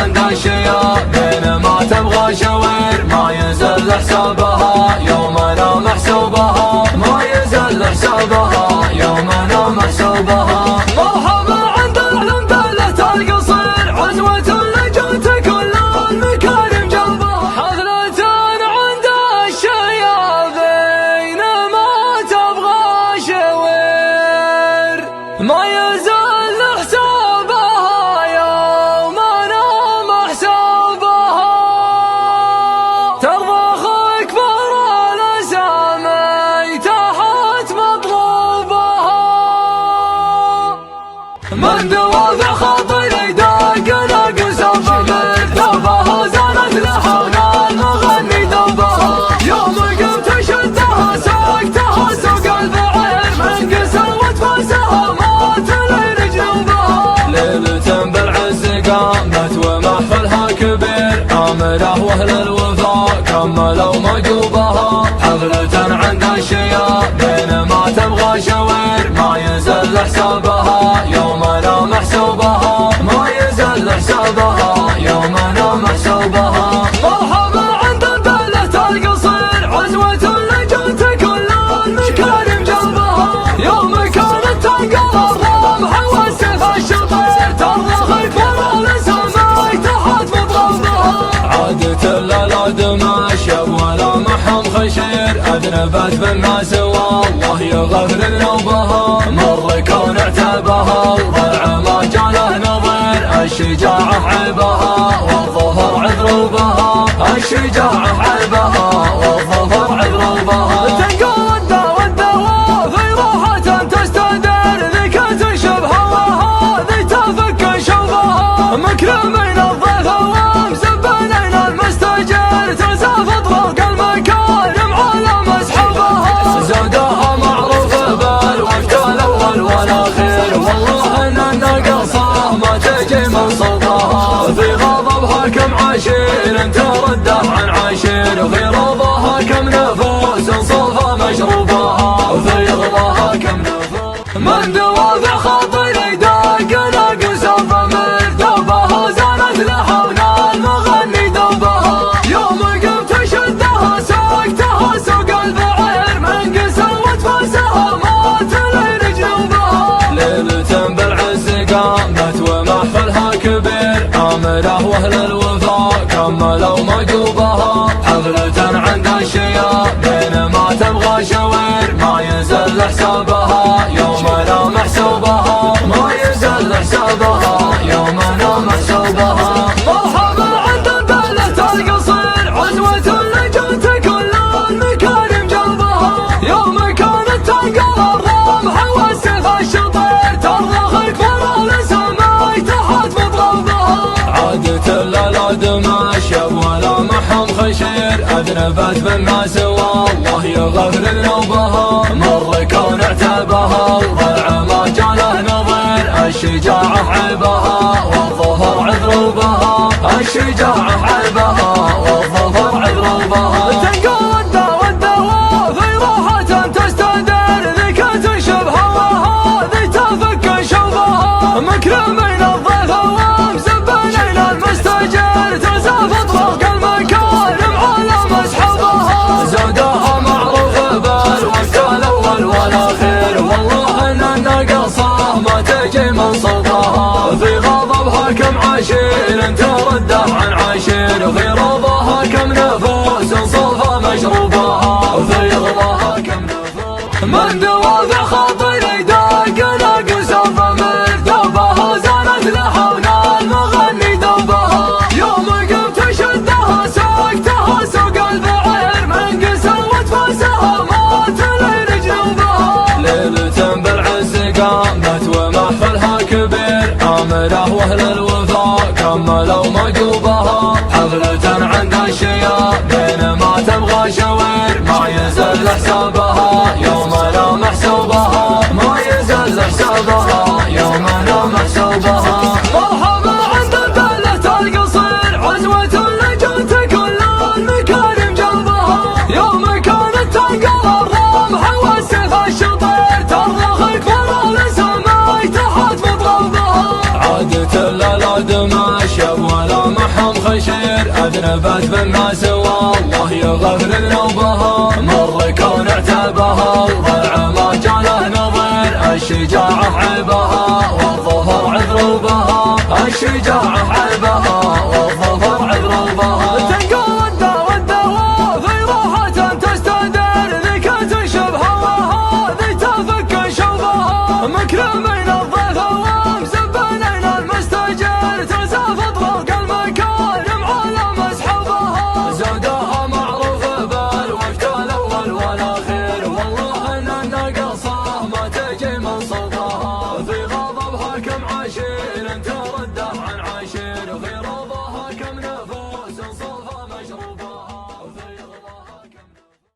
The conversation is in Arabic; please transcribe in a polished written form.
عند الشياطين ما تبغى شوير، ما يزل حسابها يومنا محسوبها، ما يزل حسابها يومنا محسوبها. مرحبا عند العلم دلة القصير، عزوة لجوت كل المكارم جلبها، حفلة عند الشياطين ما تبغى شوير، ما يزل حسابها يومنا محسوبها. ترضخ اكبر الاسامي تحت مطلوبها، من دوافع خاطري داق ناقص الضمير، ثوبها زانت لحونا المغني ذوبها، يوم قمت شدها ساقتها سوق البعير، من قسى وتفاسها مات لين جنوبها. ليلة بالعز قامت ومحفلها كبير، عامره واهل الوفاء كملوا مقوبها، حفلة عند الشياطين ما تبغى شوير، ما يزل حسابها يومنا محسوبها، ما يزل حسابها يومنا محسوبها. مرحبا عند دلة القصير، عزوة لجوت كل المكارم جلبها، يوم كانت تنقل الرمح والسيف الشطير، ترضخ اكبر الاسامي تحت مضربها. عادت الليلة ماشية ولا محم خشير، اذنبت بالناس والله يغفر ذنوبها، مر كون اعتابها وضلع ما جاله نظير، الشجاعة عيبها والظفر عذروبها، الشجاعة عيبها والظفر عذروبها. تنقل الدواء في روحة تستدير، ذيك تشب هواها ذي تفك شوبها، مكرمين الضيف ومسبنين المستجير، تنسى طرق المكارم على مسحبها. زودها معروفة بالوقت الاول والاخير، والله ان النقصة ما تجي من صوتها، في غضبها كم عشير ترده عن عشير، وفي رضاها كم نفوس صوفها مشروبها، وفي غضاها كم نفوس. من دوافع خاطري داق ناقص الضمير، ثوبها زانت لحونا المغني ذوبها، يوم قمت شدها ساقتها سوق البعير، من قسى وتفاسها مات لين جنوبها. ليلة بالعز قامت ومحفلها كبير، عامره واهل الوفاء كملوا مقوبها، حفلة عند الشياطين ما تبغى شوير، ما يزل حسابها يومنا محسوبها، ما يزل حسابها يومنا محسوبها. مرحبا عند دلة القصير، عزوة لجوت كل المكارم جلبها، يوم كانت تنقل الرمح والسيف الشطير، ترضخ اكبر الاسامي تحت مضربها. عادت الليلة ماشية ولا محم خشير، اذنبت بالناس والله يغفر ذنوبها، مر كون اعتابها وضلع ما جاله نظير، الشجاعة عيبها والظفر عذروبها، الشجاعة عيبها والظفر عذروبها. تنقل الدواء في روحة تستدير، ذيك تشب هواها ذي تفك شوبها، مكرمين الضيف ومسبنين المستجير، تنسى طرق المكارم على مسحبها. زودها معروفة بالوقت الاول والاخير، والله ان النقصة ما تجي من صوتها، في غضبها كم عشير ترده عن عشير، وفي رضاها كم نفوس صوفها مشروبها، وفي غضاها كم نفوس. من دوافع خاطري داق ناقص الضمير، ثوبها زانت لحونا المغني ذوبها، يوم قمت شدها ساقتها سوق البعير، من قسى وتفاسها مات لين جنوبها. ليلة بالعز قامت ومحفلها كبير، عامره واهل الوفاء كملوا مقوبها، حفلة عند الشياطين ما تبغى شوير، ما يزل حسابها يومنا محسوبها، ما يزل حسابها يومنا محسوبها. مرحبا عند دلة القصير، عزوة لجوت كل المكارم جلبها، يوم كانت تنقل الرمح والسيف الشطير، ترضخ اكبر الاسامي تحت مضربها. عادت الليلة ماشية ولا بشير أذنبت بالناس والله يغفر ذنوبها، مر كون اعتابها وضلع ما جاله نظير، الشجاعة عيبها والظفر عذروبها، الشجاعة عيبها والظفر عذروبها. تنقل الدواء في روحة تستدر، ذيك تنشب هواها ذي تفك شوبها، مكرم